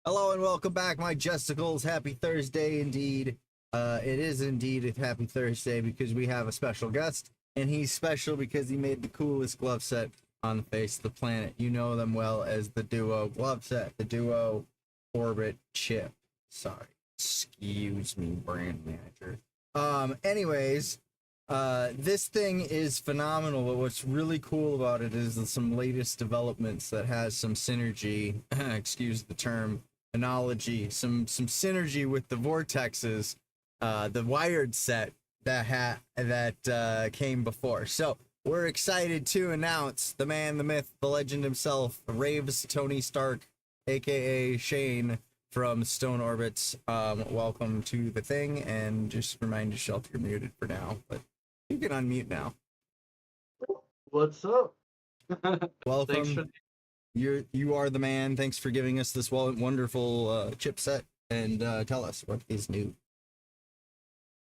Hello and welcome back, my Jesticles. Happy Thursday indeed. It is indeed a happy Thursday because we have a special guest, and he's special because he made the coolest glove set on the face of the planet. You know them well as the Duo glove set, the Duo Orbit chip. Sorry, excuse me, brand manager. Anyways, this thing is phenomenal, but what's really cool about it is some latest developments that has some synergy, excuse the term, analogy, some synergy with the Vortexes, the wired set that came before. So we're excited to announce the man, the myth, the legend himself, Raves Tony Stark, aka Shane from Stone Orbits. Welcome to the thing, and just remind yourself you're muted for now, but you can unmute now. What's up? Welcome. You are the man. Thanks for giving us this wonderful chipset, and tell us what is new.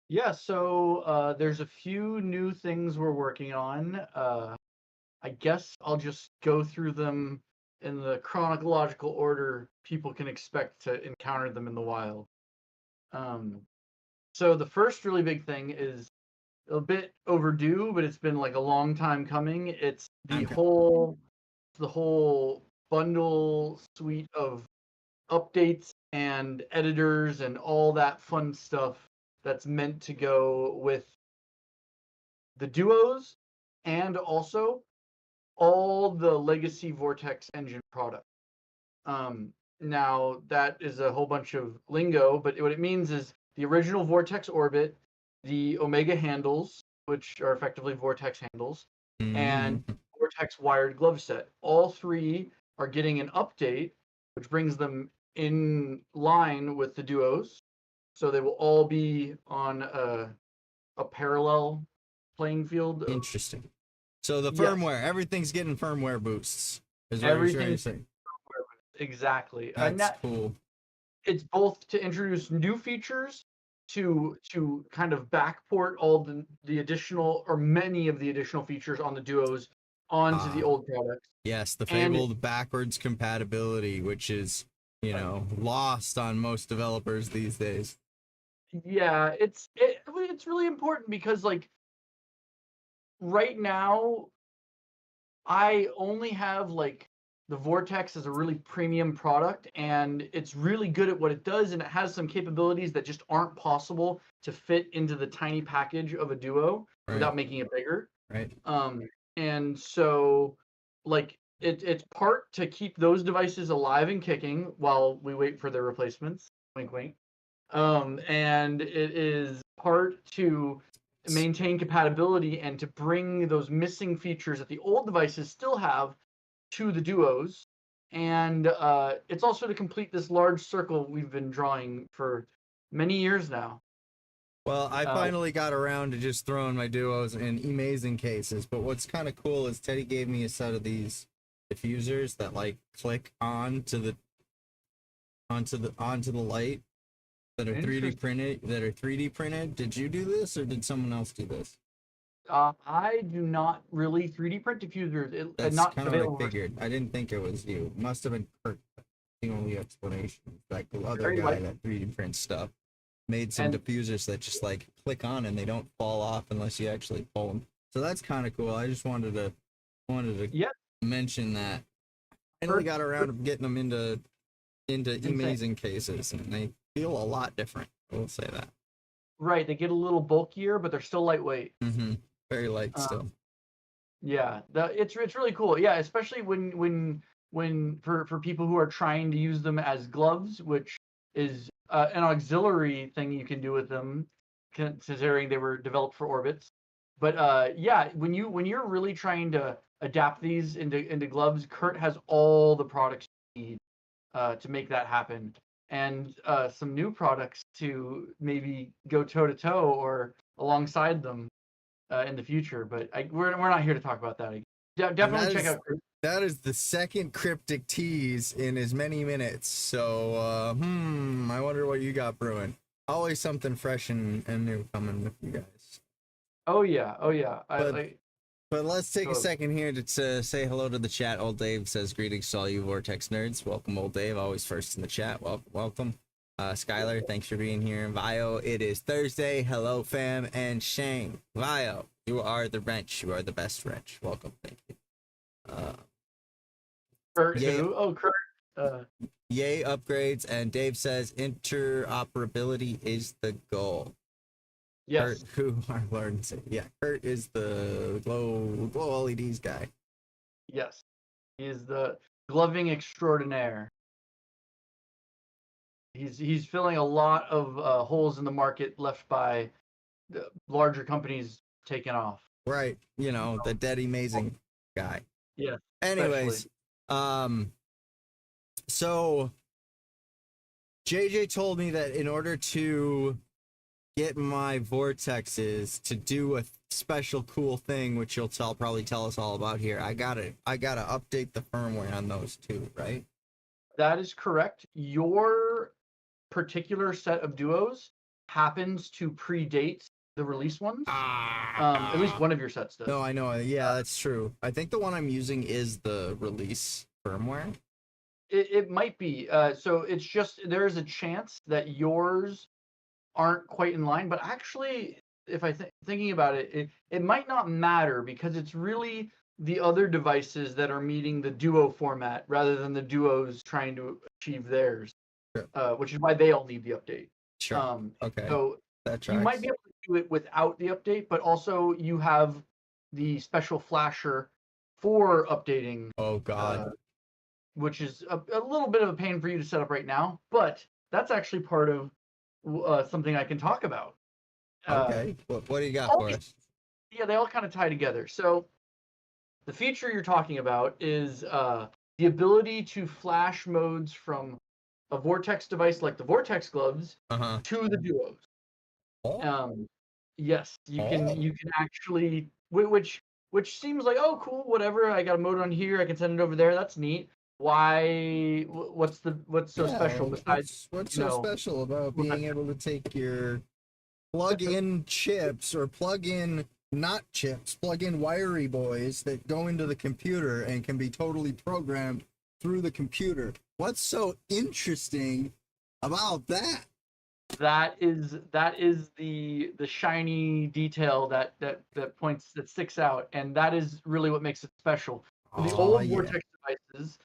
Yeah, so there's a few new things we're working on. I guess I'll just go through them in the chronological order people can expect to encounter them in the wild. So the first really big thing is a bit overdue, but it's been like a long time coming. It's the whole bundle suite of updates and editors and all that fun stuff that's meant to go with the Duos and also all the legacy Vortex engine products. Now that is a whole bunch of lingo, but what it means is the original Vortex Orbit, the Omega handles, which are effectively Vortex handles, and Vortex wired glove set. All three are getting an update, which brings them in line with the Duos. So they will all be on a parallel playing field. Interesting. So the firmware, everything's getting firmware boosts. Is what you're trying to say. Exactly. That's cool. It's both to introduce new features, to kind of backport all the additional, or many of the additional features on the Duos onto the old products. Yes, the fabled backwards compatibility, which is, lost on most developers these days. Yeah, it's really important because, like, right now I only have like the Vortex as a really premium product, and it's really good at what it does, and it has some capabilities that just aren't possible to fit into the tiny package of a Duo without making it bigger. Right. And so, like, it's part to keep those devices alive and kicking while we wait for their replacements. Wink, wink. And it is part to maintain compatibility and to bring those missing features that the old devices still have to the Duos. And it's also to complete this large circle we've been drawing for many years now. Well, I finally got around to just throwing my Duos in amazing cases, but what's kind of cool is Teddy gave me a set of these diffusers that like click onto the light that are 3D printed. Did you do this or did someone else do this? I do not really 3D print diffusers. That's not kind of what I figured. I didn't think it was you. It must have been Kirk. The only explanation. Like the other guy that 3D prints stuff made some diffusers that just like click on and they don't fall off unless you actually pull them. So that's kind of cool. I just wanted to mention that. I finally got around to getting them into amazing cases, and they feel a lot different. I will say that. Right, they get a little bulkier, but they're still lightweight. Very light still. Yeah, it's really cool. Yeah, especially when for people who are trying to use them as gloves, which is an auxiliary thing you can do with them, considering they were developed for orbits. But yeah, when you're really trying to adapt these into gloves, Kurt has all the products you need to make that happen, and some new products to maybe go toe to toe or alongside them in the future. But we're not here to talk about that. And Definitely check out Kurt. that is the second cryptic tease in as many minutes. So, I wonder what you got brewing. Always something fresh and new coming with you guys. Oh yeah, oh yeah. But let's take a second here to say hello to the chat. Old Dave says greetings to all you Vortex nerds. Welcome, Old Dave. Always first in the chat. Welcome. Skylar, thanks for being here. Vio, it is Thursday. Hello, fam. And Shane. Vio, you are the wrench. You are the best wrench. Welcome. Thank you. Kurt who? Oh, Kurt. Yay, upgrades. And Dave says interoperability is the goal. Yes. Kurt, who are learning. Yeah, Kurt is the glow LEDs guy. Yes. He is the gloving extraordinaire. He's filling a lot of holes in the market left by the larger companies taking off. Right. You know, the dead amazing guy. Yeah. Anyways, so JJ told me that in order to get my vortexes to do a special cool thing, which you'll probably tell us all about here, I gotta update the firmware on those too, right? That is correct. Your particular set of duos happens to predate the release ones. At least one of your sets does. No, I know. Yeah, that's true. I think the one I'm using is the release firmware. It might be. So it's just there is a chance that yours aren't quite in line, but actually, if thinking about it, it might not matter because it's really the other devices that are meeting the duo format rather than the duos trying to achieve theirs, sure. Which is why they all need the update. Sure. Okay. So that tracks. You might be able to do it without the update, but also you have the special flasher for updating. Oh God. Which is a little bit of a pain for you to set up right now, but that's actually part of something I can talk about. Okay. What do you got for us? Yeah, they all kind of tie together. So the feature you're talking about is the ability to flash modes from a Vortex device like the Vortex gloves to the duos. Oh. Yes, you can actually, which seems like, oh cool, whatever. I got a mode on here. I can send it over there. That's neat. Why? What's so special besides what's so special about being able to take your plug-in chips or plug-in not chips, plug-in wiry boys that go into the computer and can be totally programmed through the computer? What's so interesting about that? That is the shiny detail that sticks out, and that is really what makes it special. The old Vortex devices,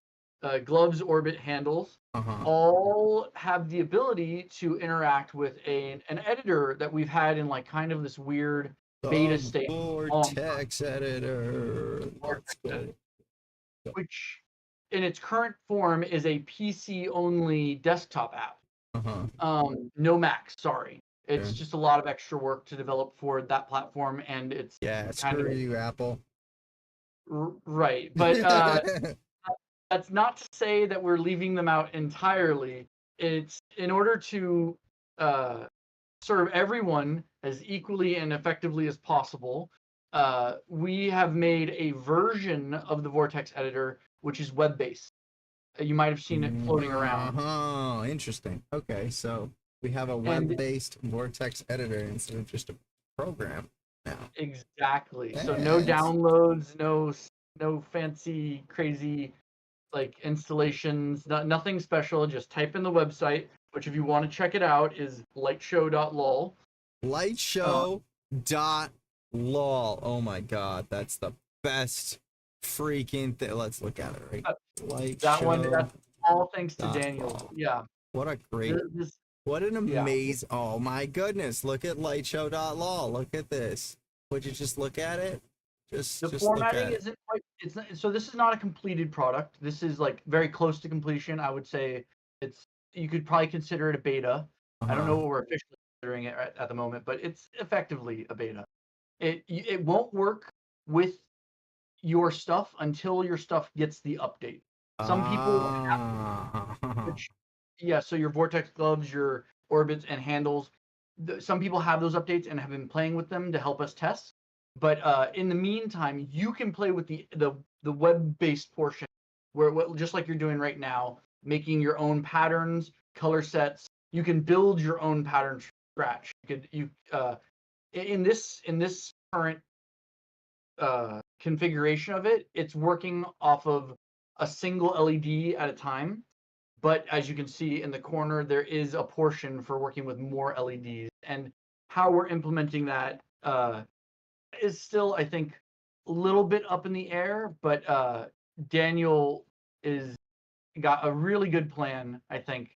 gloves, orbit, handles, all have the ability to interact with an editor that we've had in like kind of this weird beta state. Vortex editor. Which in its current form is a PC only desktop app. No Mac, sorry. It's just a lot of extra work to develop for that platform, and it's screw you, Apple. Right, but that's not to say that we're leaving them out entirely. It's in order to serve everyone as equally and effectively as possible. We have made a version of the Vortex editor which is web-based. You might have seen it floating around. Oh, interesting. Okay, so we have a web-based Vortex editor instead of just a program now. Exactly. So no downloads, no fancy, crazy like installations, nothing special. Just type in the website, which if you want to check it out is lightshow.lol. Lightshow.lol. Oh my God, that's the best freaking thing. Let's look at it right. That one, that's all thanks to Daniel. Yeah. What a great, what an amazing, oh my goodness. Look at lightshow.lol. Look at this. Would you just look at it? The formatting isn't quite, so this is not a completed product. This is like very close to completion. I would say you could probably consider it a beta. I don't know what we're officially considering it at the moment, but it's effectively a beta. it won't work with your stuff until your stuff gets the update. Some people have Ah. which yeah, so your Vortex gloves, your orbits and handles, some people have those updates and have been playing with them to help us test. But in the meantime, you can play with the web-based portion just like you're doing right now, making your own patterns, color sets. You can build your own patterns from scratch. In this current configuration of it, it's working off of a single LED at a time. But as you can see in the corner, there is a portion for working with more LEDs. And how we're implementing that is still, I think, a little bit up in the air. But Daniel is got a really good plan, I think,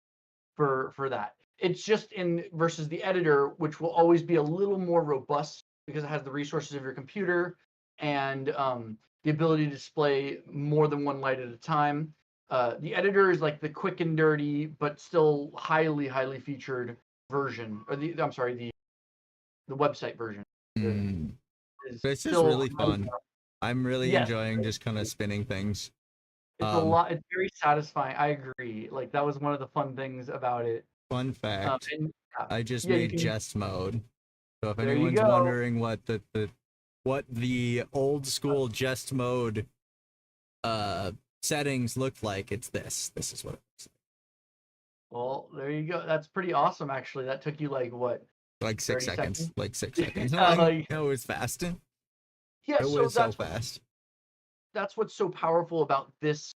for that. It's just in versus the editor, which will always be a little more robust because it has the resources of your computer and the ability to display more than one light at a time. The editor is like the quick and dirty, but still highly featured version, or I'm sorry, the website version Hmm. is This is still really fun. I'm really yes, enjoying just kind of spinning things. it's a lot. It's very satisfying. I agree. Like that was one of the fun things about it. Fun fact, And I just yeah, you made can. Jest mode. So if There you anyone's go. wondering what the old school Jest mode settings looked like, it's this. This is what it looks Well, there you go. That's pretty awesome, actually. That took you like what, like 6 30 seconds. seconds? Like 6 seconds. No, Yeah, it was fast. It yeah. So was so fast. that's what's so powerful about this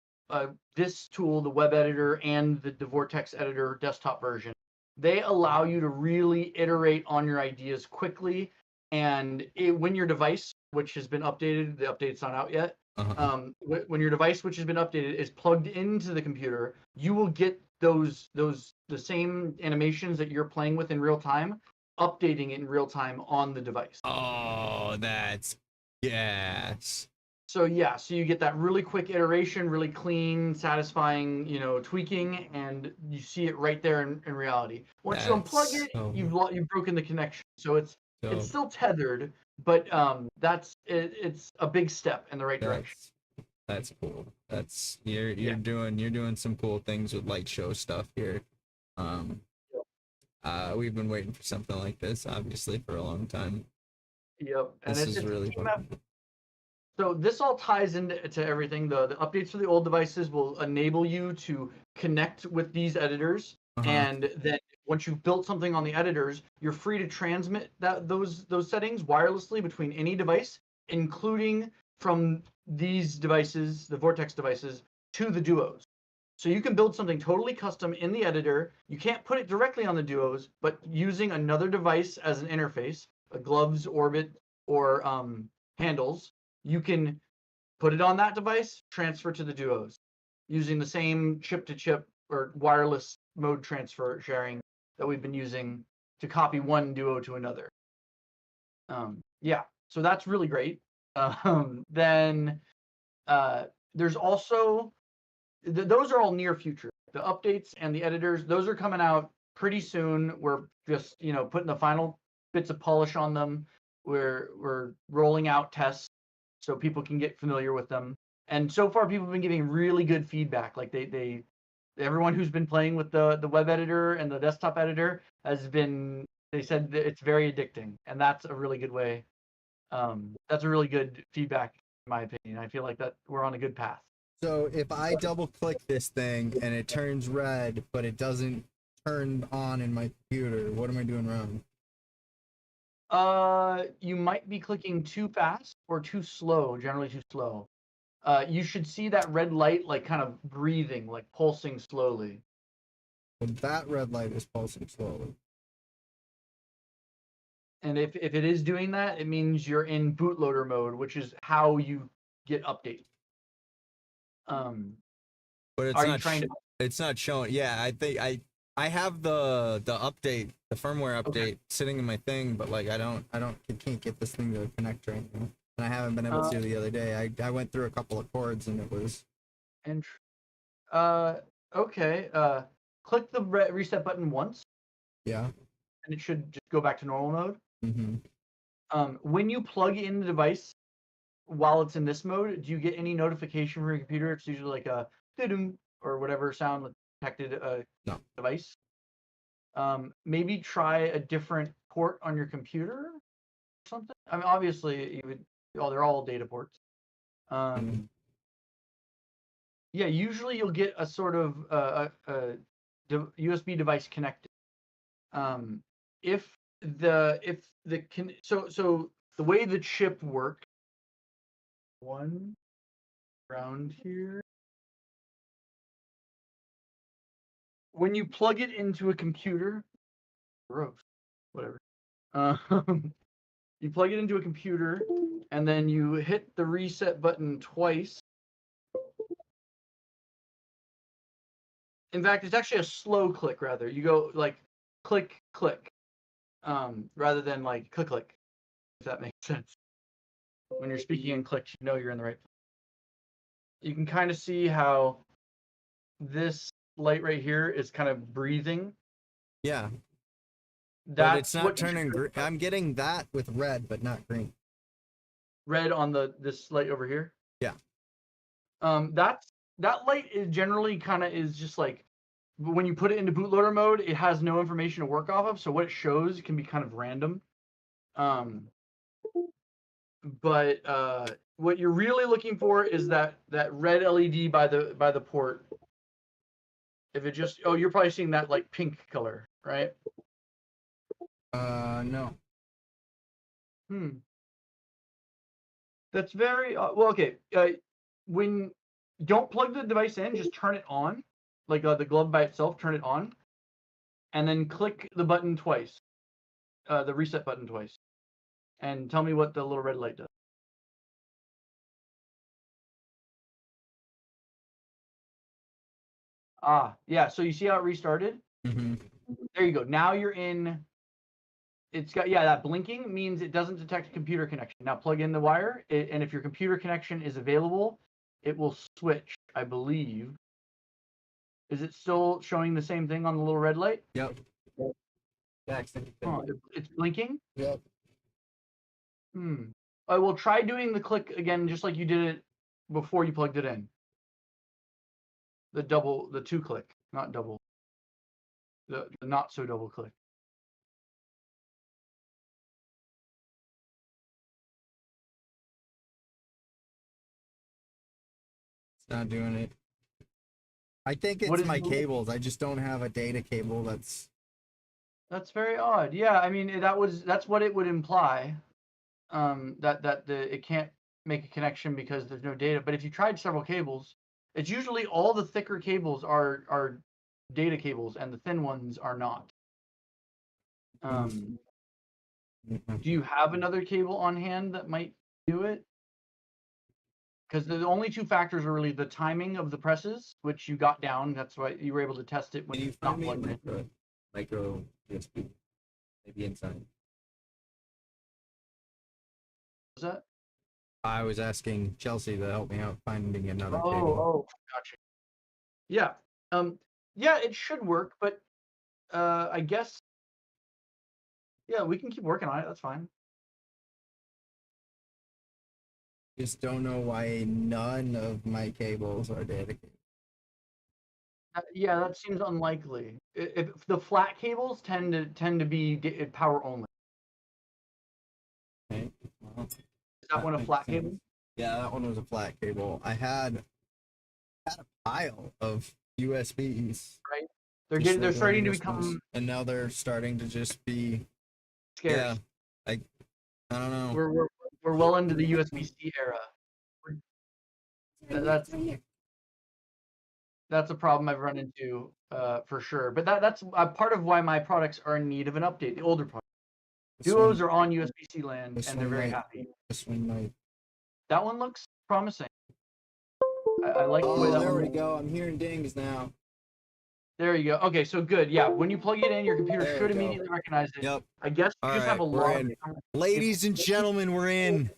tool, the web editor and the Vortex editor desktop version. They allow you to really iterate on your ideas quickly, and when your device, which has been updated, the update's not out yet. Uh-huh. When your device, which has been updated, is plugged into the computer, you will get the same animations that you're playing with in real time, updating it in real time on the device. Oh, that's yes. So yeah, so you get that really quick iteration, really clean, satisfying, tweaking, and you see it right there in reality. Once you unplug That's it, so you've broken the connection. So it's so still tethered, but it's a big step in the right direction. that's cool. That's you're Yeah. you're doing some cool things with light show stuff here. Um we've been waiting for something like this obviously for a long time. Yep. And This it's is it's a really team fun. effort. So this all ties into everything. The updates for the old devices will enable you to connect with these editors, Uh-huh. and then once you've built something on the editors, you're free to transmit those settings wirelessly between any device, including from these devices, the Vortex devices, to the Duos. So you can build something totally custom in the editor. You can't put it directly on the Duos, but using another device as an interface, a gloves, orbit, or handles, you can put it on that device, transfer to the Duos using the same chip to chip or wireless mode transfer sharing that we've been using to copy one Duo to another. Yeah, so that's really great. Then there's also those are all near future. The updates and the editors, those are coming out pretty soon. We're just putting the final bits of polish on them. We're rolling out tests so people can get familiar with them. And so far, people have been giving really good feedback. Like everyone who's been playing with the web editor and the desktop editor they said that it's very addicting, and that's a really good way. That's a really good feedback, in my opinion. I feel like that we're on a good path. So if I double click this thing and it turns red, but it doesn't turn on in my computer, what am I doing wrong? You might be clicking too fast or too slow, generally too slow. You should see that red light like kind of breathing, like pulsing slowly. Well, that red light is pulsing slowly. And if it is doing that, it means you're in bootloader mode, which is how you get updates. But Are you trying to? it's not showing. Yeah, I think I have the update, the firmware Okay. update sitting in my thing, but like I can't get this thing to connect right now. And I haven't been able to the other day. I went through a couple of chords and it was Okay. Click the reset button once, yeah. and it should just go back to normal mode. Mm-hmm. When you plug in the device while it's in this mode, do you get any notification from your computer? It's usually like a doo-doo or whatever sound that detected No. device. Maybe try a different port on your computer or something. I mean, obviously, you would. Oh, they're all data ports. Yeah, usually you'll get a sort of USB device connected. So the way the chip works, one around here. When you plug it into a computer, gross, whatever. You plug it into a computer, and then you hit the reset button twice. In fact, it's actually a slow click, rather. You go like click, click, rather than like click, click, if that makes sense. When you're speaking in clicks, you know you're in the right place. You can kind of see how this light right here is kind of breathing. Yeah. That's but it's not turning green. I'm getting that with red, but not green. Red on this light over here? Yeah. That light is generally kind of is just like, when you put it into bootloader mode, it has no information to work off of, so what it shows can be kind of random. But what you're really looking for is that red LED by the port. If it just, oh, you're probably seeing that like pink color, right? No. That's very well. Okay. When don't plug the device in, just turn it on, like the glove by itself. Turn it on, and then click the button twice, the reset button twice, and tell me what the little red light does. Ah, yeah. So you see how it restarted? Mm-hmm. There you go. Now you're in. It's got, yeah, that blinking means it doesn't detect a computer connection. Now plug in the wire, and if your computer connection is available, it will switch, I believe. Is it still showing the same thing on the little red light? Yep. It's blinking? Yep. I will try doing the click again, just like you did it before you plugged it in. The two click, not double. The not so double click. It's not doing it. I think it's my cables. I just don't have a data cable that's very odd. Yeah, I mean that's what it would imply. It can't make a connection because there's no data. But if you tried several cables, it's usually all the thicker cables are data cables and the thin ones are not. Do you have another cable on hand that might do it? Because the only two factors are really the timing of the presses, which you got down. That's why you were able to test it when you not plugged in. Micro USB, maybe inside. Was that? I was asking Chelsea to help me out finding another cable. Oh, gotcha. Yeah. Yeah, it should work, but I guess, yeah, we can keep working on it. That's fine. Just don't know why none of my cables are data cables. Yeah, that seems unlikely. If the flat cables tend to be power only. Okay. Well, is that one a flat cable? Yeah, that one was a flat cable. I had a pile of USBs. Right. They're starting to become, and now they're starting to just be scarce. Yeah. I don't know. We're well into the USB-C era. That's a problem I've run into for sure. But that's part of why my products are in need of an update. The older products. Duos are on USB-C land, and they're very happy. This one might. That one looks promising. I like the way that there we go. I'm hearing dings now. There you go. Okay, so good. Yeah, when you plug it in, your computer should immediately recognize it. Yep. I guess you just have a lot. Ladies and gentlemen, we're in.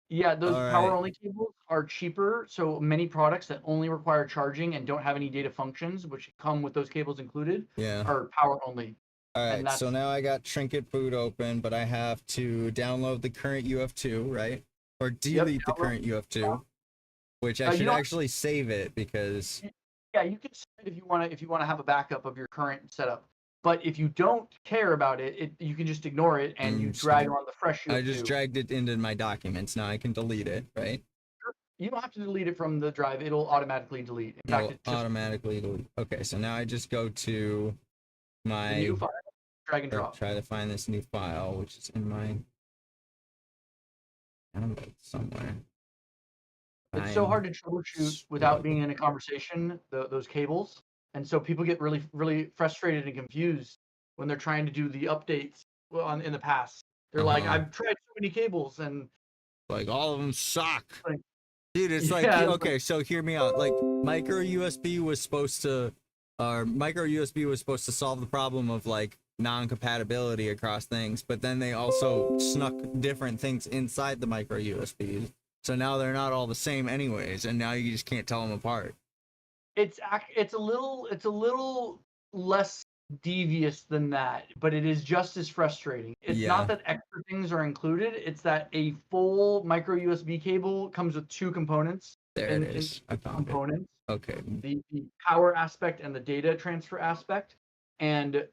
Yeah, those power-only cables are cheaper, so many products that only require charging and don't have any data functions, which come with those cables included, are power-only. All And right, so that's now I got Trinket Boot open, but I have to download the current UF2, right? Or yep. delete the current UF2, which I You should don't. actually save it because Yeah, you can save it if you want to have a backup of your current setup. But if you don't care about it, you can just ignore it and you drag on the fresh I just UF2. dragged it into my documents. Now I can delete it, right? You don't have to delete it from the drive; it'll automatically delete. In fact, It'll it just automatically delete. Okay, so now I just go to the new my file, drag and drop. try to find this new file, which is in my download somewhere. It's so hard to troubleshoot without being in a conversation, those cables. And so people get really, really frustrated and confused when they're trying to do the updates in the past. They're like, I've tried so many cables and like all of them suck. like, Dude, it's like, yeah, okay, so hear me out. Like micro USB was supposed to solve the problem of like non-compatibility across things, but then they also snuck different things inside the micro USBs. So now they're not all the same anyways, and now you just can't tell them apart. it's a little less devious than that, but it is just as frustrating. It's not that extra things are included, it's that a full micro USB cable comes with two components. There it is. I found components. it. Okay. The power aspect and the data transfer aspect. And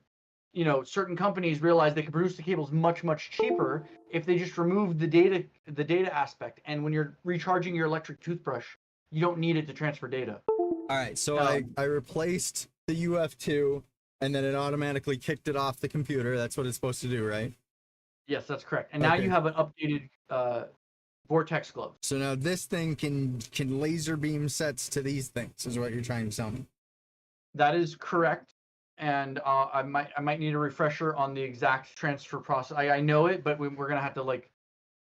certain companies realize they can produce the cables much cheaper if they just remove the data aspect. And when you're recharging your electric toothbrush, you don't need it to transfer data. All right, so I replaced the UF2 and then it automatically kicked it off the computer. That's what it's supposed to do, right? Yes, that's correct. And now you have an updated Vortex glove. So now this thing can laser beam sets to these things, is what you're trying to tell me. That is correct. And I might need a refresher on the exact transfer process. I know it, but we're gonna have to like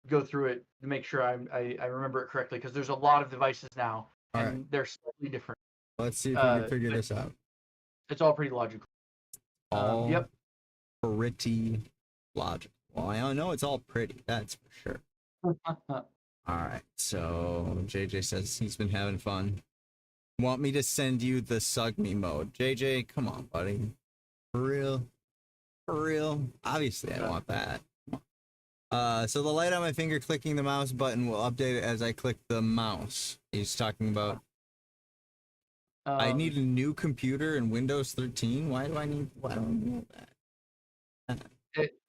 go through it to make sure I remember it correctly, because there's a lot of devices now and they're slightly different. Let's see if we can figure this out. It's all pretty logical. Yep. Pretty logical. Well, I know it's all pretty, that's for sure. All right, so JJ says he's been having fun. Want me to send you the Sug Me mode? JJ, come on, buddy. For real? For real? Obviously, I want that. So the light on my finger clicking the mouse button will update it as I click the mouse. He's talking about I need a new computer in Windows 13. Why do I need that?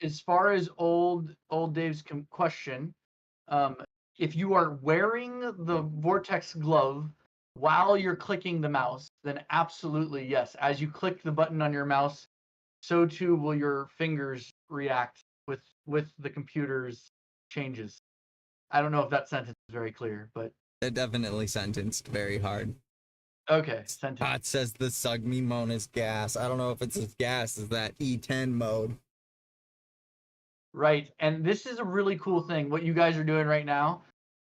As far as old Dave's question, if you are wearing the Vortex glove while you're clicking the mouse, then absolutely yes. As you click the button on your mouse, so too will your fingers react with the computer's changes. I don't know if that sentence is very clear, but it definitely sentenced very hard. Okay, sentence. Spot says the Sug Me mode is gas. I don't know if it's as gas as that E10 mode. Right, and this is a really cool thing, what you guys are doing right now.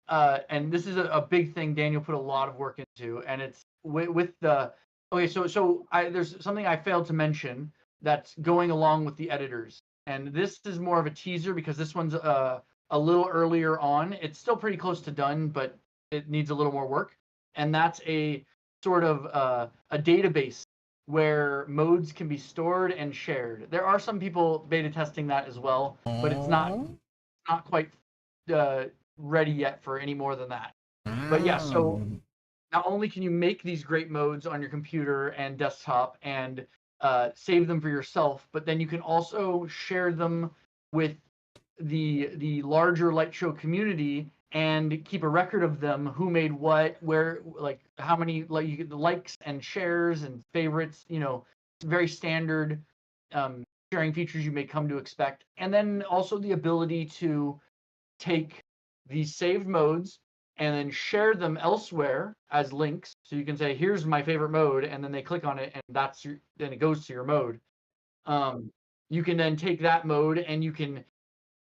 And this is a big thing Daniel put a lot of work into, and it's with the okay. So there's something I failed to mention that's going along with the editors, and this is more of a teaser because this one's a little earlier on. It's still pretty close to done, but it needs a little more work, and that's a sort of a database where modes can be stored and shared. There are some people beta testing that as well, but it's not quite ready yet for any more than that. But yeah, so not only can you make these great modes on your computer and desktop and save them for yourself, but then you can also share them with the larger light show community and keep a record of them, who made what, where, like how many, like you get the likes and shares and favorites, very standard sharing features you may come to expect. And then also the ability to take these saved modes and then share them elsewhere as links. So you can say, here's my favorite mode, and then they click on it and then it goes to your mode. You can then take that mode and you can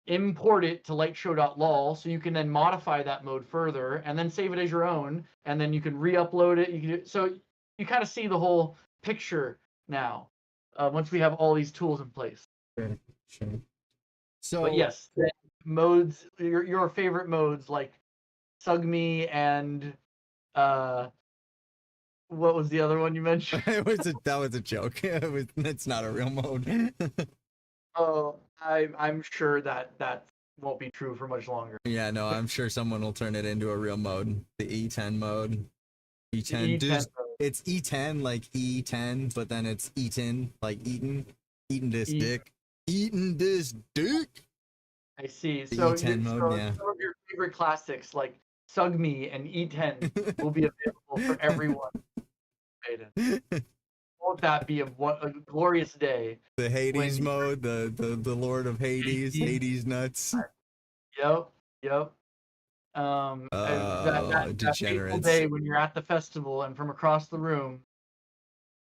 import it to lightshow.lol, so you can then modify that mode further and then save it as your own, and then you can re-upload it. So you kind of see the whole picture now once we have all these tools in place. Sure. So, but yes, modes, your favorite modes like Sug Me and What was the other one you mentioned? That was a joke. It's not a real mode. Oh, I'm sure that won't be true for much longer. Yeah, no, I'm sure someone will turn it into a real mode. The E10 mode. E10. E10 It's E10 like E10, but then it's eaten like eaten. Eating this dick. Eating this dick. I see. The So, E10 mode, yeah. some of your favorite classics like Sug Me and E10 will be available for everyone. Won't that be a glorious day? The Hades when- mode, the Lord of Hades, Hades nuts. Yep, yep. That fateful Degenerates. day when you're at the festival and from across the room,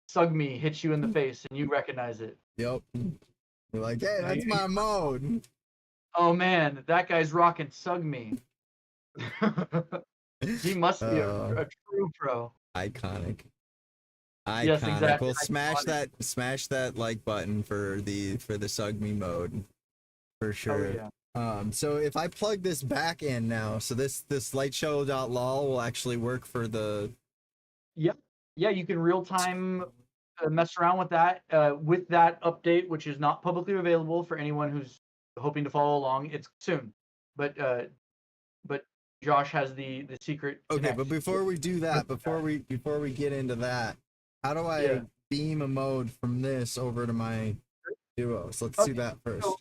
Sug Me hits you in the face and you recognize it. Yep. You're like, hey, that's my mode. Oh man, that guy's rocking Sug Me. He must be a true pro. Iconic. Yes, exactly. Well, smash that like button for the Sug Me mode for sure. Oh, yeah. So if I plug this back in now, so this lightshow.lol will actually work for the. Yep. Yeah, you can real time mess around with that update, which is not publicly available for anyone who's hoping to follow along. It's soon, but Josh has the secret. Okay, connect. but before we do that, before we get into that, how do I beam a mode from this over to my duo? So let's do that first. So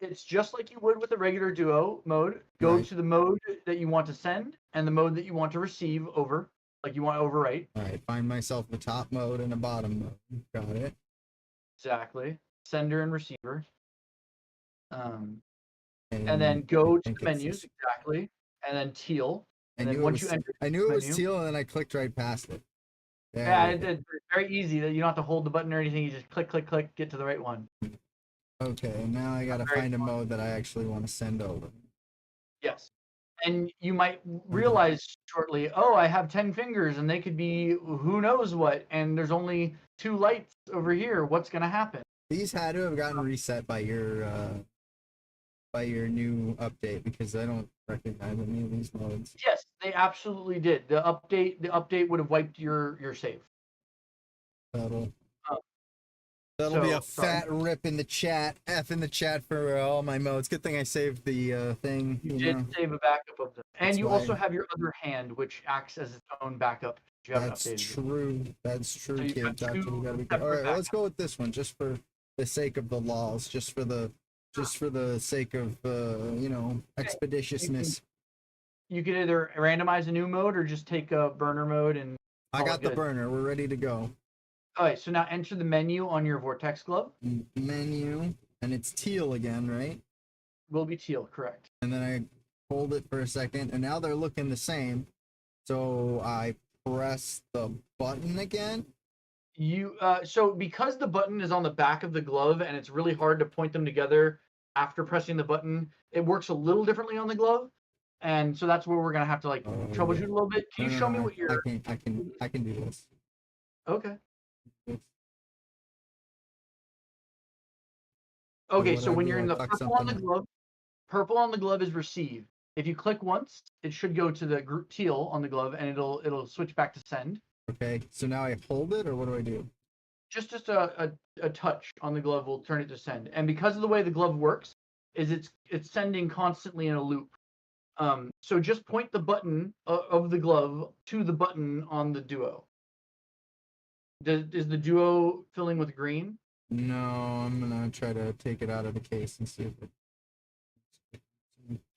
it's just like you would with a regular duo mode. Go to the mode that you want to send and the mode that you want to receive over, like you want to overwrite. All right, find myself a top mode and a bottom mode. Got it. Exactly. Sender and receiver. And then go to the menus, exactly, and then teal. And then once you enter, I knew it was teal, and then I clicked right past it. Yeah, it's very easy. That you don't have to hold the button or anything. You just click, click, click, get to the right one. Okay, now I gotta find a mode that I actually want to send over. Yes, and you might realize shortly, oh, I have 10 fingers, and they could be who knows what, and there's only 2 lights over here. What's gonna happen? These had to have gotten reset by your new update because I don't recognize any of these modes. Yes, they absolutely did. The update would have wiped your save. That'll be a fat rip in the chat. F in the chat for all my modes. Good thing I saved the thing. You did save a backup of them, and you also have your other hand, which acts as its own backup. That's true. That's true, kid. Doctor, we gotta be good. All right, let's go with this one, just for the sake of the laws, just for the sake of expeditiousness. You could either randomize a new mode or just take a burner mode and. I got the burner. We're ready to go. All right, so now enter the menu on your Vortex glove. Menu, and it's teal again, right? Will be teal, correct. And then I hold it for a second, and now they're looking the same. So I press the button again. So because the button is on the back of the glove and it's really hard to point them together after pressing the button, it works a little differently on the glove, and so that's where we're gonna have to troubleshoot a little bit. Can you show me what you're? I can do this. Okay. Okay, so when you're in the purple on the glove is receive. If you click once, it should go to the group teal on the glove, and it'll switch back to send. Okay, so now I hold it, or what do I do? Just a touch on the glove will turn it to send. And because of the way the glove works, is it's sending constantly in a loop. So just point the button of the glove to the button on the duo. Is the duo filling with green? No, I'm gonna try to take it out of the case and see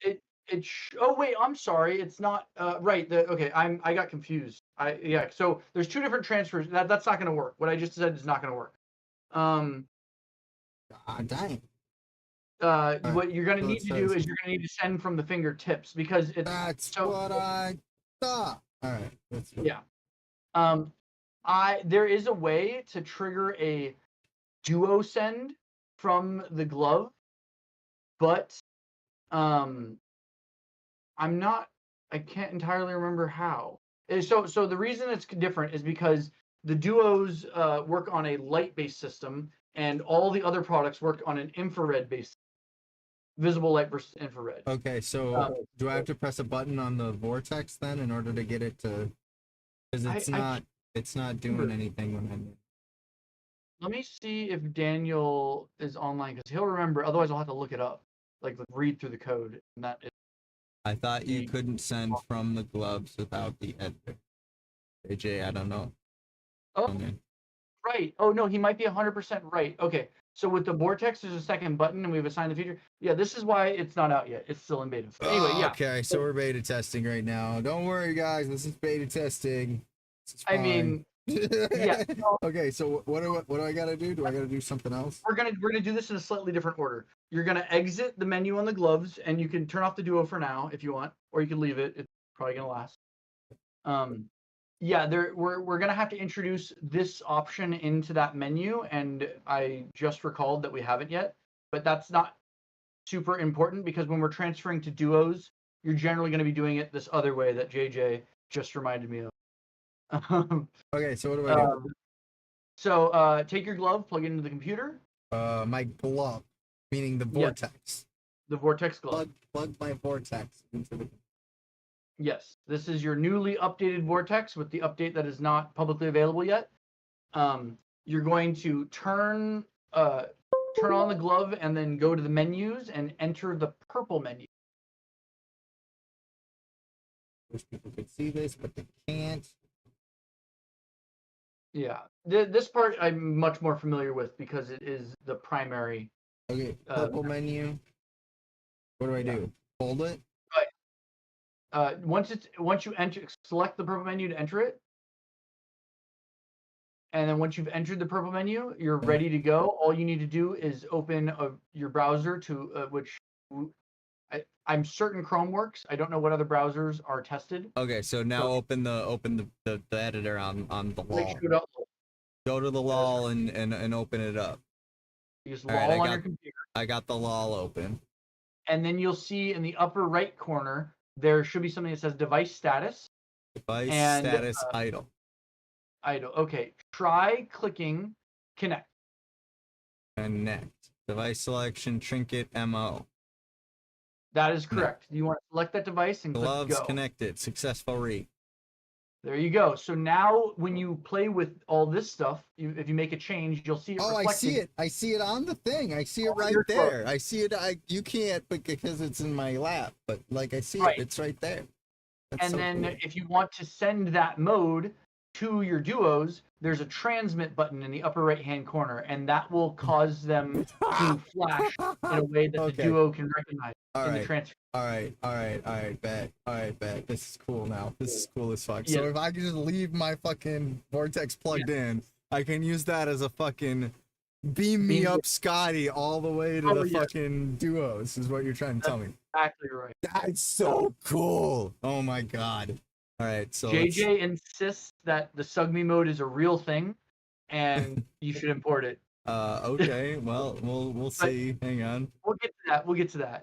if oh wait, I'm sorry, it's not right. I got confused. So there's 2 different transfers. That's not gonna work. What I just said is not gonna work. Dang. What you're gonna need to do is you're gonna need to send from the fingertips because that's what I thought. All right. Yeah. There is a way to trigger a duo send from the glove, but I can't entirely remember how. So the reason it's different is because the duos work on a light-based system, and all the other products work on an infrared-based, visible light versus infrared. Okay, so do I have to press a button on the Vortex then in order to get it to? Because It's not doing anything when I'm. Let me see if Daniel is online because he'll remember. Otherwise, I'll have to look it up, like read through the code. And that is I thought you couldn't send from the gloves without the editor. AJ, I don't know. oh, Okay. right. Oh no, he might be 100% right. Okay, so with the Vortex, there's a second button, and we've assigned the feature. Yeah, this is why it's not out yet. It's still in beta. Anyway, yeah. Okay, so we're beta testing right now. Don't worry, guys. This is beta testing. This is I fine. mean, yeah. No, Okay, so what do I gotta do? Do I gotta do something else? we're gonna do this in a slightly different order. You're gonna exit the menu on the gloves, and you can turn off the Duo for now if you want, or you can leave it. It's probably gonna last. Yeah, we're gonna have to introduce this option into that menu, and I just recalled that we haven't yet, but that's not super important because when we're transferring to duos, you're generally going to be doing it this other way that JJ just reminded me of. Okay, so what do I do? So take your glove, plug it into the computer. My glove, meaning the Yes, vortex. the Vortex glove. Plug my vortex into the. Yes, this is your newly updated Vortex with the update that is not publicly available yet. You're going to turn on the glove and then go to the menus and enter the purple menu. Wish people could see this, but they can't. Yeah, this part I'm much more familiar with because it is the primary. Okay, purple menu. What do I do? Hold it? Once you select the purple menu to enter it, and then once you've entered the purple menu, you're ready to go. All you need to do is open your browser to which I'm certain Chrome works. I don't know what other browsers are tested. Okay, so now open the editor on the wall. Go to the wall and open it up. Use LOL on your computer. I got the LOL open. And then you'll see in the upper right corner there should be something that says device status. Device status idle. Idle. Okay. Try clicking connect. Connect. Device selection trinket MO. That is correct. You want to select that device and gloves click go. Connected. Successful read. There you go. So now when you play with all this stuff, if you make a change, you'll see it reflected. I see it. I see it on the thing. I see it right there. I see it. You can't because it's in my lap, but like I see it. It's right there. That's and so then cool. If you want to send that mode to your duos, there's a transmit button in the upper right-hand corner, and that will cause them to flash in a way that the duo can recognize the transfer. All right, bet. This is cool now. This is cool as fuck. Yeah. So if I can just leave my fucking Vortex plugged in, I can use that as a fucking beam me up Scotty all the way to the fucking duos, is what you're trying to tell me. Exactly right. That's so cool. Oh my god. All right, so JJ insists that the SugMe mode is a real thing, and you should import it. Okay. Well, we'll see. Hang on. We'll get to that.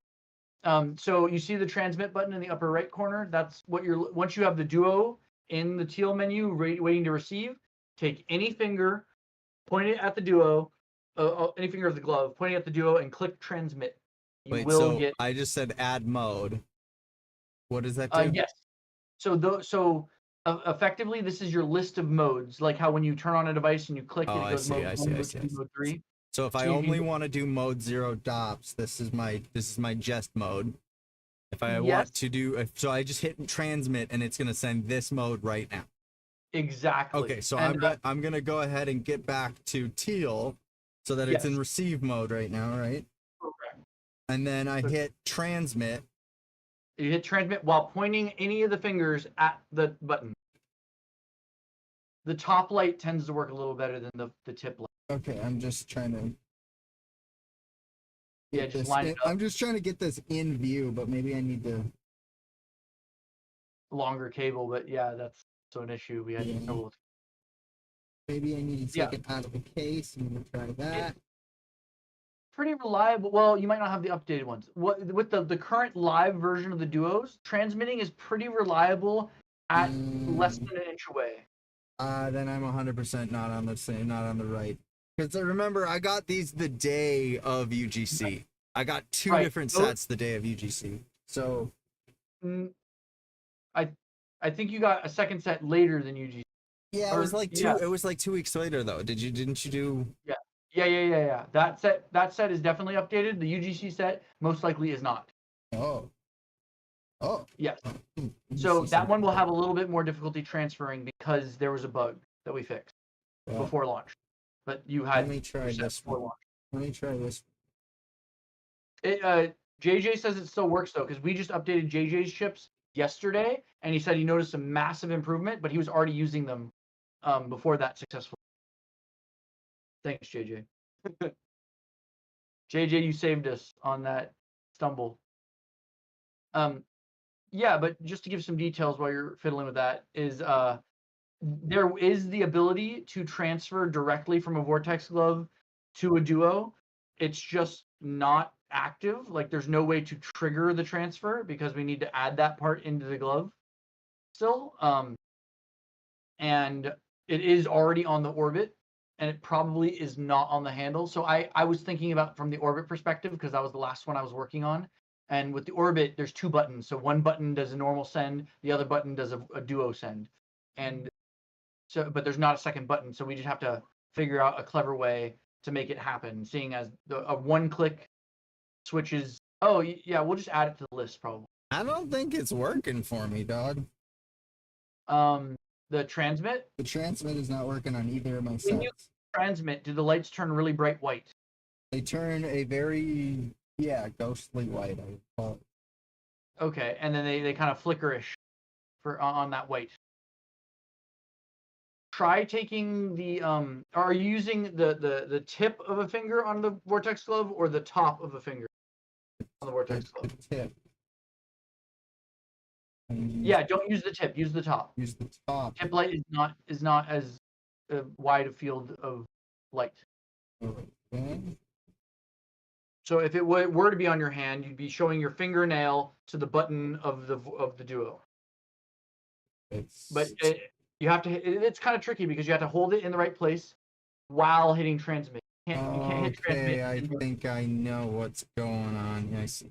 So you see the transmit button in the upper right corner. That's what once you have the duo in the teal menu waiting to receive, take any finger, point it at the duo, any finger of the glove, point it at the duo, and click transmit. I just said add mode. What does that do? Yes. So effectively, this is your list of modes, like how when you turn on a device and you click, it goes mode 3. So if I only want to do mode 0 DOPS, this is my Jest mode. If I want to do, so I just hit transmit and it's gonna send this mode right now. Exactly. Okay, so I'm gonna go ahead and get back to teal, so that it's in receive mode right now, right? Correct. And then I hit transmit. You hit transmit while pointing any of the fingers at the button. The top light tends to work a little better than the tip light. Okay, I'm just trying to. Yeah, just line it up. I'm just trying to get this in view, but maybe I need to. Longer cable, but yeah, that's an issue we had trouble with. Maybe I need to take it out of the case. I'm gonna try that. Pretty reliable. Well, you might not have the updated ones. With the current live version of the duos, transmitting is pretty reliable at less than an inch away. Then I'm 100% not on the right. Because remember, I got these the day of UGC. I got two different sets the day of UGC. So, I think you got a second set later than UGC. Yeah, it was like yeah. It was like 2 weeks later though. Didn't you do? Yeah. That set is definitely updated. The UGC set most likely is not. Oh. Oh. Yes. You So see that one something. will have a little bit more difficulty transferring because there was a bug that we fixed before launch. But you had Let me try this before one. launch. Let me try this. JJ says it still works though, because we just updated JJ's chips yesterday, and he said he noticed a massive improvement, but he was already using them before that successfully. Thanks, JJ. JJ, you saved us on that stumble. Yeah, but just to give some details while you're fiddling with that, is there is the ability to transfer directly from a Vortex glove to a Duo. It's just not active. Like there's no way to trigger the transfer because we need to add that part into the glove still. And it is already on the orbit, and it probably is not on the handle. So I was thinking about from the orbit perspective because that was the last one I was working on. And with the orbit, there's two buttons. So one button does a normal send, the other button does a Duo send. And so, but there's not a second button, so we just have to figure out a clever way to make it happen. Seeing as a one-click switches. Oh yeah, we'll just add it to the list probably. I don't think it's working for me, dog. The transmit. The transmit is not working on either of my When you sets. transmit, do the lights turn really bright white? They turn a very ghostly white. I would call it. Okay, and then they kind of flickerish for on that white. Try taking the Are you using the tip of a finger on the Vortex glove or the top of a finger on the Vortex glove? The tip. Yeah, don't use the tip. Use the top. Use the top. Tip light is not as wide a field of light. Okay. So if it were to be on your hand, you'd be showing your fingernail to the button of the Duo. But you have to. It's kind of tricky because you have to hold it in the right place while hitting transmit. You can't hit transmit. Okay, I think I know what's going on. Yeah, I see.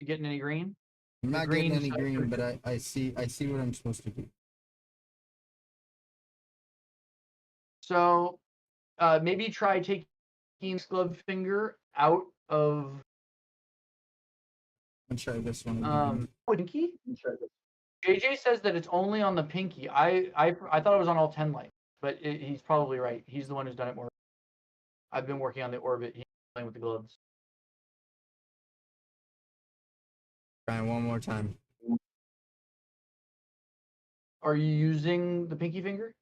You getting any green? I'm not getting any green, but I see what I'm supposed to do. So maybe try taking this glove finger out of Let's try this one. pinky. JJ says that it's only on the pinky. I thought it was on all 10 lights, but he's probably right. He's the one who's done it more. I've been working on the orbit. He's playing with the gloves. Try one more time. Are you using the pinky finger?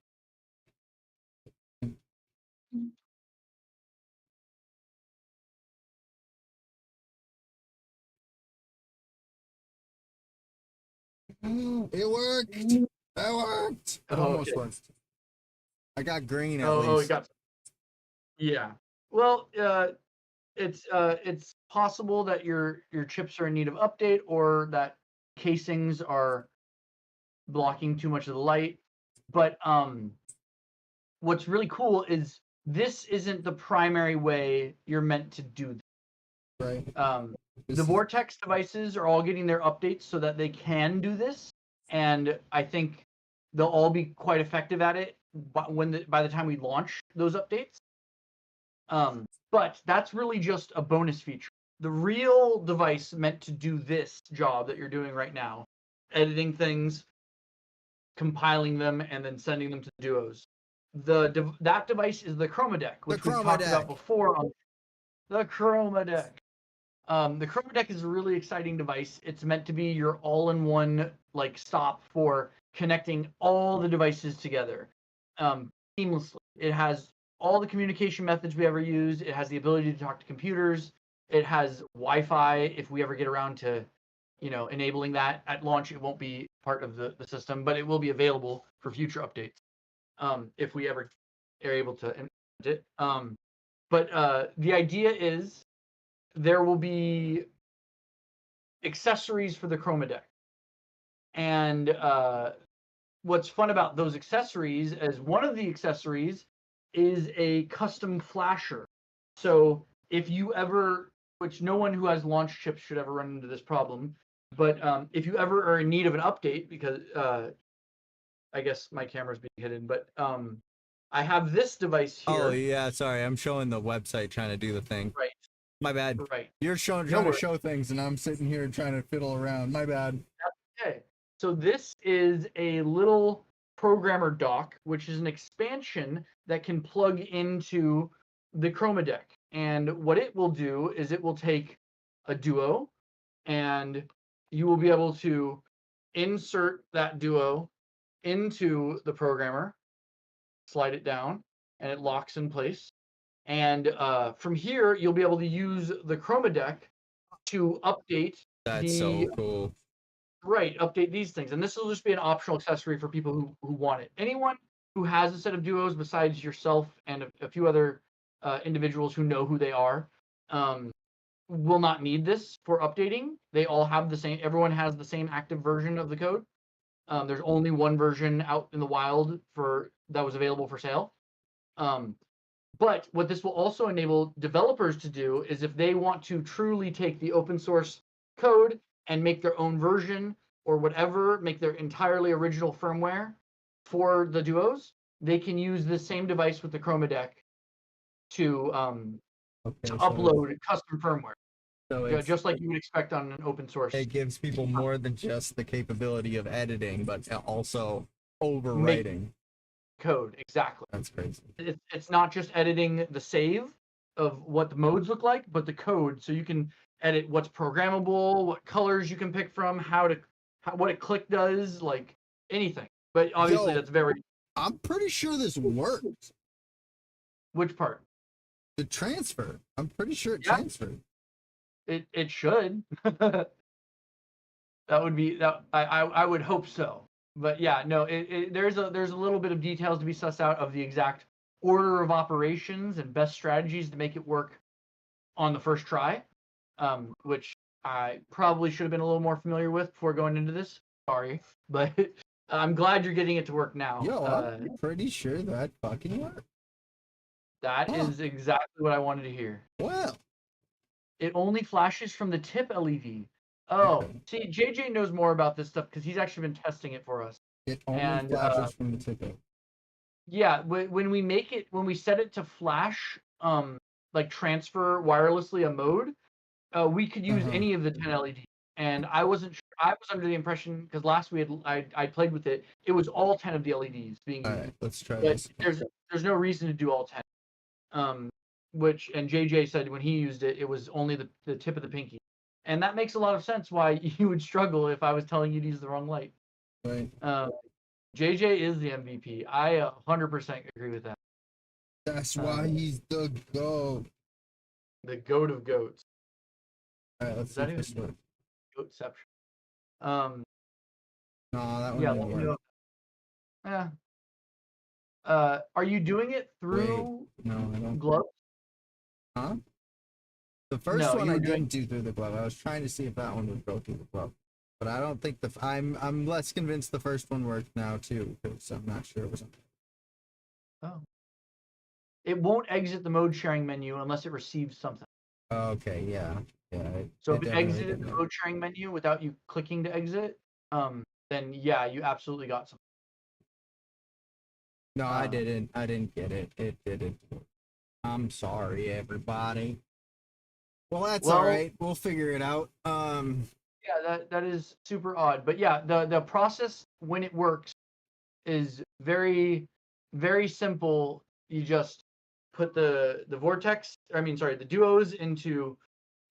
It worked. It worked. It almost worked. I got green at least. Oh, it got. Yeah. Well, it's possible that your chips are in need of update or that casings are blocking too much of the light. But what's really cool is this isn't the primary way you're meant to do this. Right. The Vortex devices are all getting their updates so that they can do this, and I think they'll all be quite effective at it by the time we launch those updates. But that's really just a bonus feature. The real device meant to do this job that you're doing right now, editing things, compiling them, and then sending them to the Duos. That device is the Chroma Deck, which we talked about before on the Chroma Deck. The Chroma Deck is a really exciting device. It's meant to be your all-in-one stop for connecting all the devices together seamlessly. It has all the communication methods we ever use. It has the ability to talk to computers. It has Wi-Fi if we ever get around to, enabling that. At launch, it won't be part of the system, but it will be available for future updates if we ever are able to implement it. But the idea is there will be accessories for the Chroma Deck. And what's fun about those accessories is one of the accessories is a custom flasher. So if you ever which no one who has launch chips should ever run into this problem. But if you ever are in need of an update, because I guess my camera's being hidden, but I have this device here. Oh yeah, sorry, I'm showing the website trying to do the thing. Right. My bad. Right. You're trying to show things, and I'm sitting here trying to fiddle around. My bad. Okay. So this is a little programmer dock, which is an expansion that can plug into the Chroma deck. And what it will do is it will take a duo, and you will be able to insert that duo into the programmer, slide it down, and it locks in place. And from here, you'll be able to use the Chroma deck to update That's so cool. Right, update these things. And this will just be an optional accessory for people who want it. Anyone who has a set of duos besides yourself and a few other individuals who know who they are will not need this for updating. They all have the same, everyone has the same active version of the code. There's only one version out in the wild that was available for sale. But what this will also enable developers to do is if they want to truly take the open source code and make their own version or whatever, make their entirely original firmware for the duos, they can use the same device with the Chroma deck to upload custom firmware. So just like you would expect on an open source. It gives people more than just the capability of editing, but also overwriting code. Exactly. That's crazy. It's not just editing the save of what the modes look like, but the code. So you can edit what's programmable, what colors you can pick from, what a click does, like anything. But obviously that's very. I'm pretty sure this works. Which part? The transfer. I'm pretty sure it transferred. It should. That would be that. I would hope so. But yeah, no. There's a little bit of details to be sussed out of the exact order of operations and best strategies to make it work on the first try, which I probably should have been a little more familiar with before going into this. Sorry, but I'm glad you're getting it to work now. Yo, I'm pretty sure that fucking worked. That is exactly what I wanted to hear. Well, it only flashes from the tip LED. Oh, see, JJ knows more about this stuff because he's actually been testing it for us. It only flashes from the tip. Yeah, when we set it to flash, like transfer wirelessly a mode, we could use any of the 10 LEDs. And I wasn't sure. I was under the impression because last I played with it. It was all 10 of the LEDs being used. All right, let's try but this. There's no reason to do all 10. Which and JJ said when he used it, it was only the tip of the pinky, and that makes a lot of sense why you would struggle if I was telling you to use the wrong light. Right. JJ is the MVP. I 100% agree with that. That's why he's the GOAT. The GOAT of goats. All right, let's see if this works. Goatception. No, that one didn't work. Yeah. Are you doing it through no, I don't. Glove? Huh? The first one I didn't do through the glove. I was trying to see if that one would go through the glove, but I don't think I'm less convinced the first one worked now too, because I'm not sure it was. Oh. It won't exit the mode sharing menu unless it receives something. Okay, yeah. So if it exited the mode sharing menu without you clicking to exit, then yeah, you absolutely got something. No, I didn't get it. It didn't. I'm sorry, everybody. Well, that's all right. We'll figure it out. Yeah, that is super odd. But yeah, the process when it works is very, very simple. You just put the duos into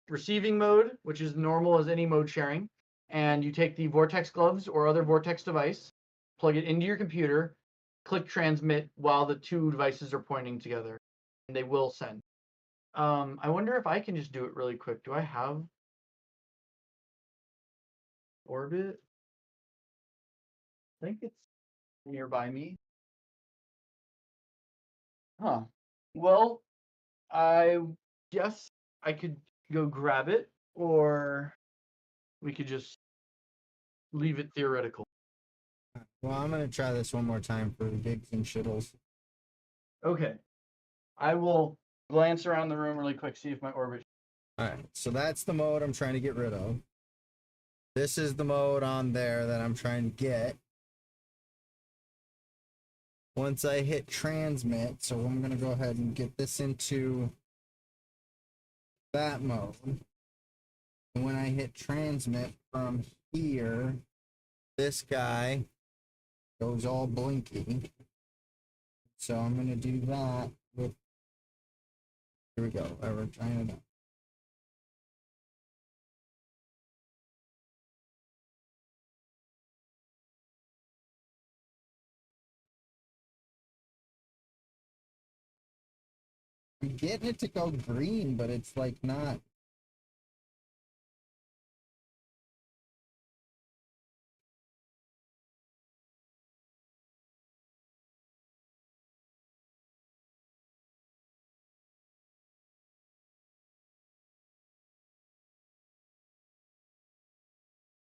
receiving mode, which is normal as any mode sharing, and you take the Vortex gloves or other Vortex device, plug it into your computer, click transmit while the two devices are pointing together, and they will send. I wonder if I can just do it really quick. Do I have Orbit? I think it's nearby me. Huh. Well, I guess I could go grab it, or we could just leave it theoretical. Well, I'm going to try this one more time for gigs and shittles. Okay. I will glance around the room really quick, see if my Orbit. All right, so that's the mode I'm trying to get rid of. This is the mode on there that I'm trying to get. Once I hit transmit, so I'm going to go ahead and get this into that mode. And when I hit transmit from here, this guy goes all blinky. So I'm going to do that with, here we go, we're trying it out. I'm getting it to go green, but it's like not.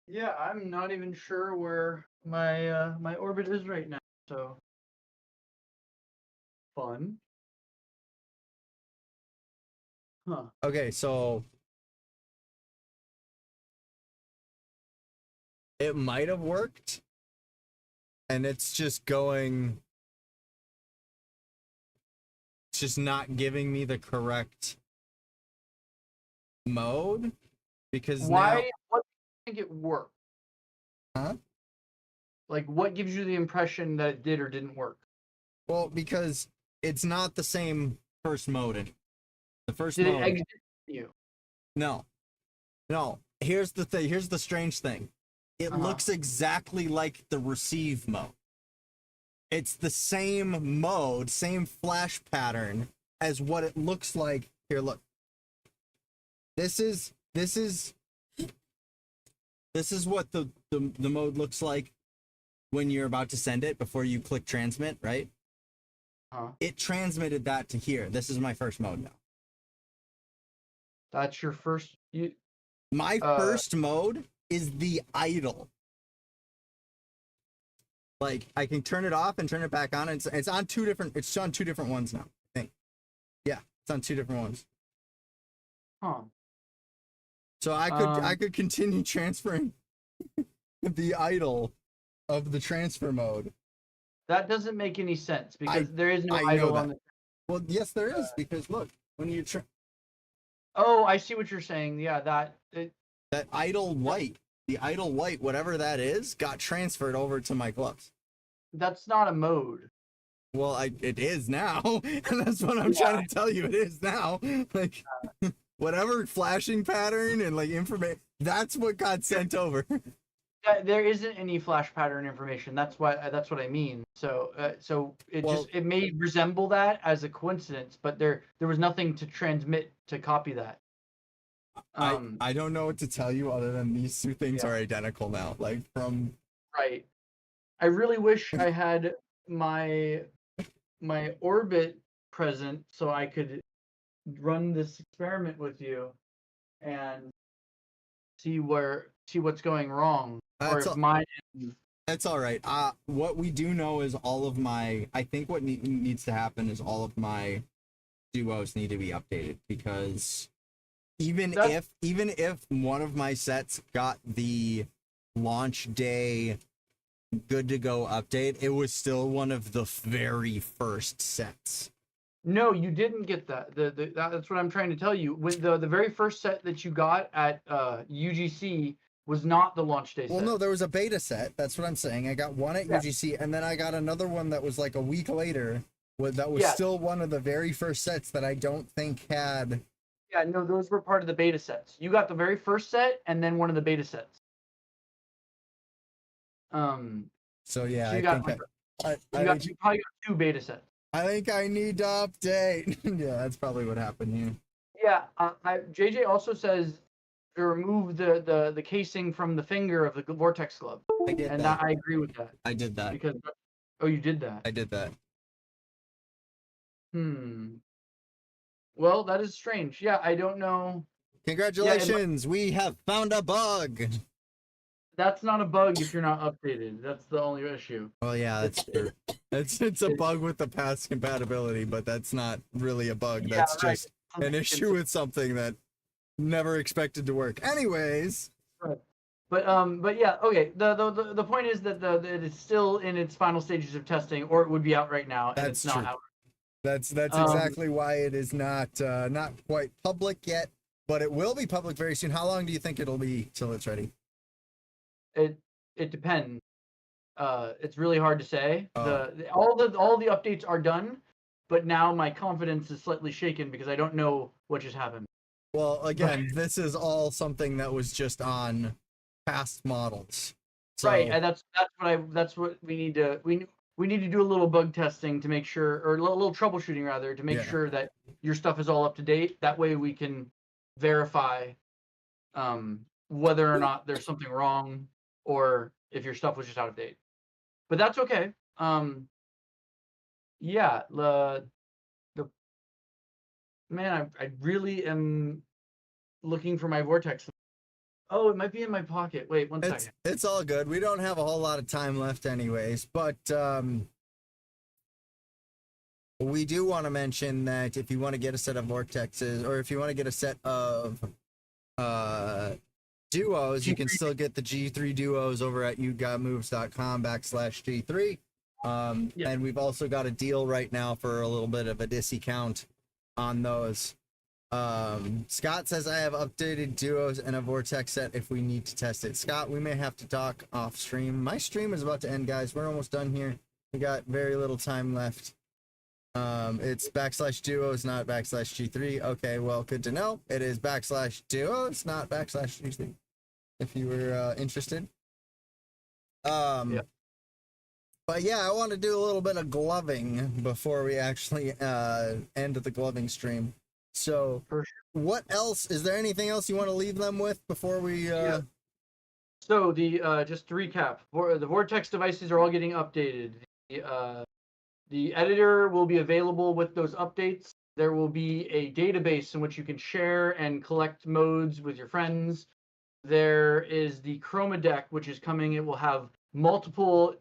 Yeah, I'm not even sure where my my orbit is right now. So fun. Huh. Okay, so it might have worked, and it's just going. It's just not giving me the correct mode because Why? now, What do you think it worked? huh? Like, what gives you the impression that it did or didn't work? Well, because it's not the same first mode. The first Did it mode. exit you? No, no. Here's the thing. Here's the strange thing. It looks exactly like the receive mode. It's the same mode, same flash pattern as what it looks like. Here, look. This is what the mode looks like when you're about to send it before you click transmit, right? It transmitted that to here. This is my first mode now. That's your first. My first mode is the idle. Like I can turn it off and turn it back on. And it's on two different. It's on two different ones now. I think. Yeah, it's on two different ones. Huh. So I could continue transferring the idle of the transfer mode. That doesn't make any sense because there is no idle on the. Well, yes, there is because look when you. Oh, I see what you're saying. Yeah, that idle white, the idle white, whatever that is, got transferred over to my gloves. That's not a mode. Well, it is now, and that's what I'm trying to tell you. It is now. Like whatever flashing pattern and like information, that's what got sent over. There isn't any flash pattern information. That's what I mean. So it may resemble that as a coincidence, but there was nothing to transmit to copy that. I don't know what to tell you other than these two things are identical now. Like from right. I really wish I had my orbit present so I could run this experiment with you and see what's going wrong. That's all right. What we do know is all of my. I think what needs to happen is all of my duos need to be updated because even if one of my sets got the launch day good to go update, it was still one of the very first sets. No, you didn't get that. That's what I'm trying to tell you. With the very first set that you got at UGC was not the launch day set. Well, no, there was a beta set. That's what I'm saying. I got one at UGC, and then I got another one that was like a week later. That was still one of the very first sets that I don't think had. Yeah, no, those were part of the beta sets. You got the very first set, and then one of the beta sets. So yeah, so you probably got two beta sets. I think I need to update. Yeah, that's probably what happened here. Yeah, JJ also says to remove the casing from the finger of the Vortex glove. I agree with that. I did that. Because you did that. I did that. Well, that is strange. Yeah, I don't know. Congratulations, we have found a bug. That's not a bug if you're not updated. That's the only issue. Well, yeah, that's true. It's a bug with the past compatibility, but that's not really a bug. That's just an issue with something that never expected to work. Anyways, Right. But yeah, okay. The point is that it is still in its final stages of testing, or it would be out right now, and that's it's not true. out. That's Um, exactly why it is not quite public yet, but it will be public very soon. How long do you think it'll be till it's ready? it depends. It's really hard to say. Oh, All the updates are done, but now my confidence is slightly shaken because I don't know what just happened. well, again, this is all something that was just on past models. Right, So and that's what we need to do a little bug testing to make sure, or a little troubleshooting rather, to make yeah. sure that your stuff is all up to date. That way we can verify whether or not there's something wrong or if your stuff was just out of date. But that's okay. Yeah, the man, I really am looking for my vortex. Oh, it might be in my pocket. Wait, one second. It's all good. We don't have a whole lot of time left anyways, but we do want to mention that if you want to get a set of vortexes, or if you want to get a set of duos, you can still get the G3 duos over at yougomoves.com/G3. Yeah. And we've also got a deal right now for a little bit of a discount on those. Scott says I have updated duos and a vortex set if we need to test it. Scott, we may have to talk off stream. My stream is about to end, guys. We're almost done here. We got very little time left. It's /duos, not /G3. Okay, well, good to know. It is /duos, not /G3. If you were interested. Yeah. But yeah, I want to do a little bit of gloving before we actually end the gloving stream. So, For sure. what else? Is there anything else you want to leave them with before we? Yeah. So just to recap, the vortex devices are all getting updated. The editor will be available with those updates. There will be a database in which you can share and collect modes with your friends. There is the Chroma deck, which is coming. It will have multiple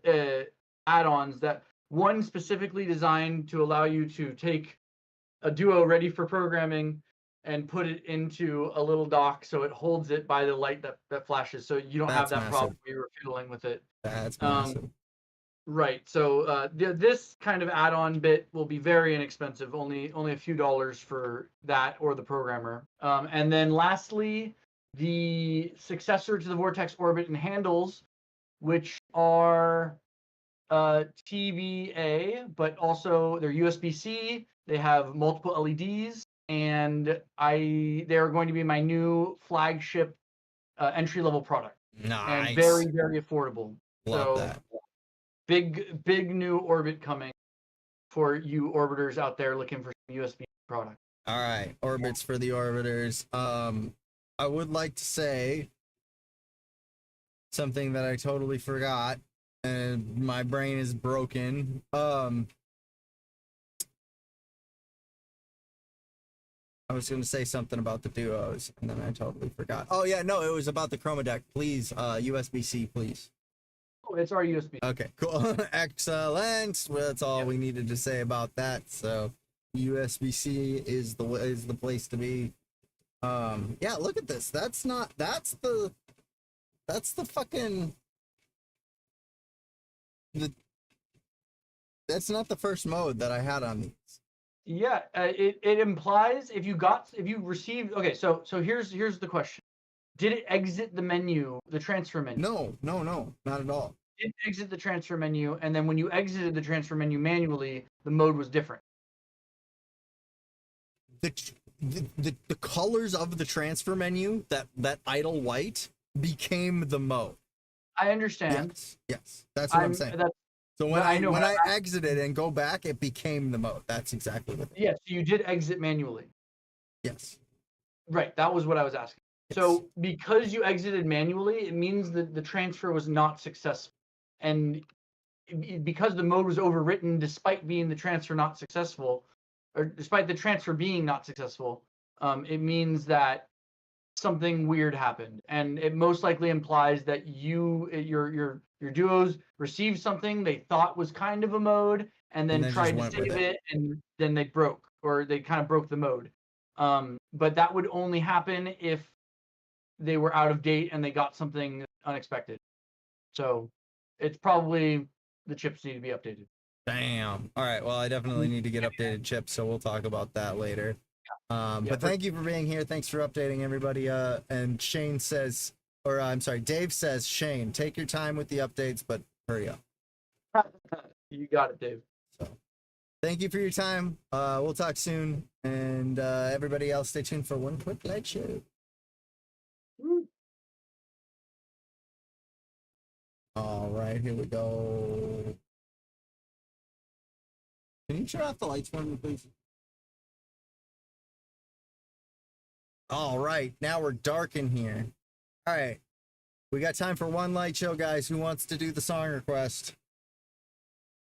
add-ons, that one specifically designed to allow you to take a duo ready for programming and put it into a little dock so it holds it by the light that flashes, so you don't have That's that massive. problem where you're fiddling with it. That's massive. Right. So this kind of add-on bit will be very inexpensive, only a few dollars for that or the programmer. And then lastly, the successor to the Vortex Orbit and handles, which are TVA, but also they're USB-C. They have multiple LEDs, and they are going to be my new flagship entry-level product, Nice. and very, very affordable. Love So that. big new orbit coming for you orbiters out there looking for some USB product. All right, orbits for the orbiters. I would like to say something that I totally forgot, and my brain is broken. I was going to say something about the duos, and then I totally forgot. Oh yeah, no, it was about the Chroma deck. Please, USB-C, please. Oh, it's our USB. Okay, cool. Excellent. Well, that's all we needed to say about that. So USB-C is the place to be. Yeah, look at this. That's the fucking that's not the first mode that I had on these. Yeah, it implies if you received. Okay, so here's the question: did it exit the menu, the transfer menu? No, not at all. It didn't exit the transfer menu, and then when you exited the transfer menu manually, the mode was different. The colors of the transfer menu, that idle white, became the mode. I understand. Yes, that's what I'm saying. So when I exited and go back, it became the mode. That's exactly what. Yes, so you did exit manually. Yes. Right, that was what I was asking. Yes. So because you exited manually, it means that the transfer was not successful, and because the mode was overwritten, despite being the transfer not successful, or despite the transfer being not successful, it means that something weird happened, and it most likely implies that your duos received something they thought was kind of a mode, and then tried to save it, and then they broke, or they kind of broke the mode. But that would only happen if they were out of date and they got something unexpected. So it's probably the chips need to be updated. Damn. All right. Well, I definitely need to get updated chips, so we'll talk about that later. But thank you for being here. Thanks for updating everybody. And Shane says, or I'm sorry, Dave says, Shane, take your time with the updates, but hurry up. You got it, Dave. So thank you for your time. We'll talk soon. And everybody else, stay tuned for one quick light show. All right, here we go. Can you turn off the lights for me, please? All right, now we're dark in here. All right, we got time for one light show, guys. Who wants to do the song request?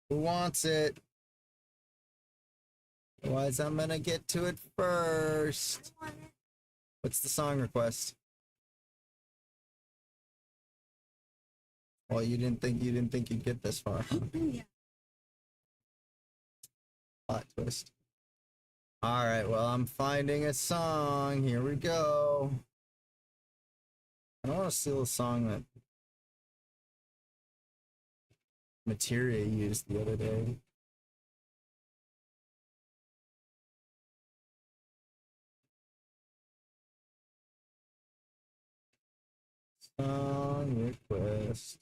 Who wants it? Otherwise, I'm gonna get to it first. What's the song request? Well, you didn't think you'd get this far. Yeah. Plot twist. All right, well, I'm finding a song. Here we go. I want to steal a song that Materia used the other day. Song request.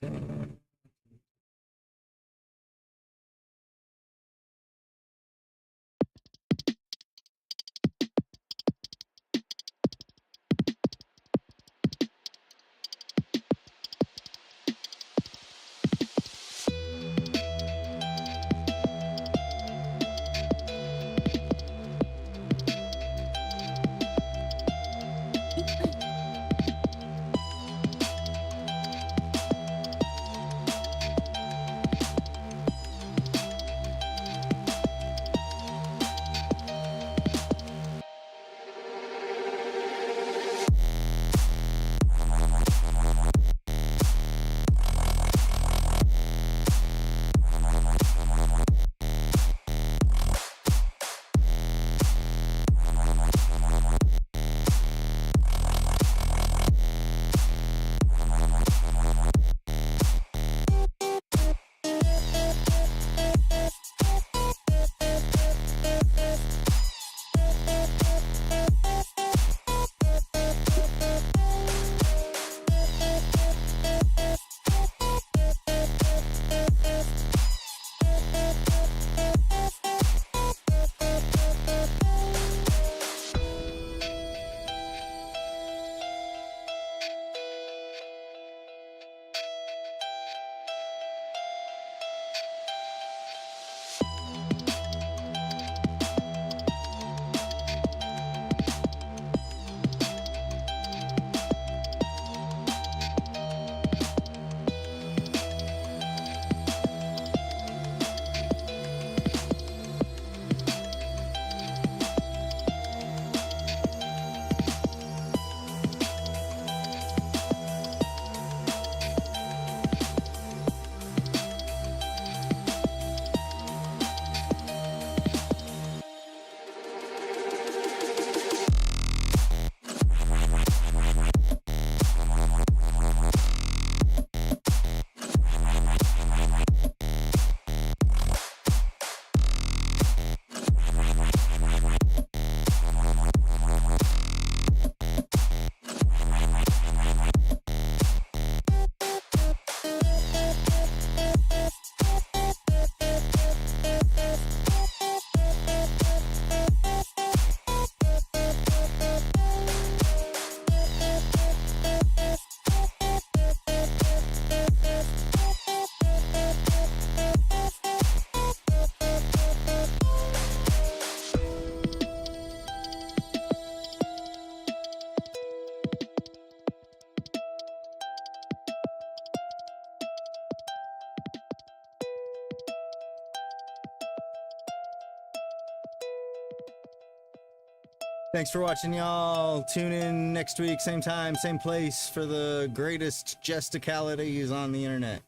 Thanks for watching, y'all. Tune in next week, same time, same place, for the greatest jesticalities on the internet.